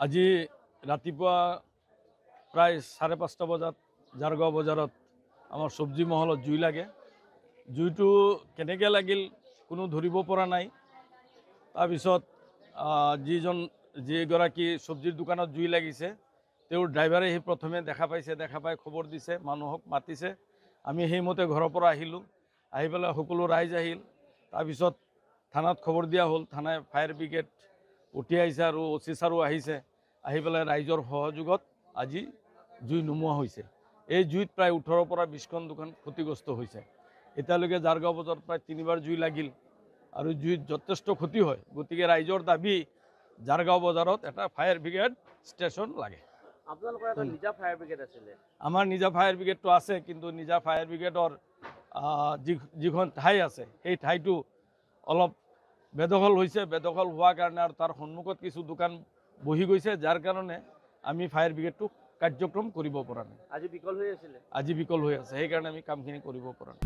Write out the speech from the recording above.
আজি ৰাতিপুৱা প্ৰায় 5:30 বজাত জাৰগাঁও বজাৰত আমাৰ চব্জি মহলত জুই লাগে। জুইটো কেনেকৈ লাগিল কোনো ধৰিব পৰা নাই। তাৰপিছত যিগৰাকী চব্জিৰ দোকানত জুই লাগিছে তেওঁৰ ড্ৰাইভাৰে সি প্ৰথমে দেখা পাই খবৰ দিছে, মানুহক মাতিছে। আমি সেইমতে ঘৰৰ পৰা আহিলোঁ। আহি পেলাই সকলো ৰাইজ আহিল। তাৰপিছত থানাত খবৰ দিয়া হ'ল। থানাই ফায়াৰ ব্ৰিগেড উঠি আহিছে আৰু অচি ছাৰো আহিছে। আহি পেলাই ৰাইজৰ সহযোগত আজি জুই নুমুৱা হৈছে। এই জুইত প্ৰায় 18 পৰা 20খন দোকান ক্ষতিগ্ৰস্ত হৈছে। এতিয়ালৈকে জাৰগাঁও বজাৰত প্ৰায় 3বাৰ জুই লাগিল আৰু জুইত যথেষ্ট ক্ষতি হয়। গতিকে ৰাইজৰ দাবী জাৰগাঁও বজাৰত এটা ফায়াৰ ব্ৰিগেড ষ্টেচন লাগে। আপোনালোকৰ এটা নিজা ফায়াৰ ব্ৰিগেড আছিলে? আমাৰ নিজা ফায়াৰ ব্ৰিগেডটো আছে, কিন্তু নিজা ফায়াৰ ব্ৰিগেডৰ যিখন ঠাই আছে সেই ঠাইটো অলপ বেদখল হৈছে। বেদখল হোৱাৰ কাৰণে আৰু তাৰ সন্মুখত কিছু দোকান বহি গৈছে, যাৰ কাৰণে আমি ফায়াৰ ব্ৰিগেডটো কাৰ্যক্ৰম কৰিব পৰা নাই। আজি বিকল হৈ আছিলে? আজি বিকল হৈ আছে, সেইকাৰণে আমি কামখিনি কৰিব পৰা নাই।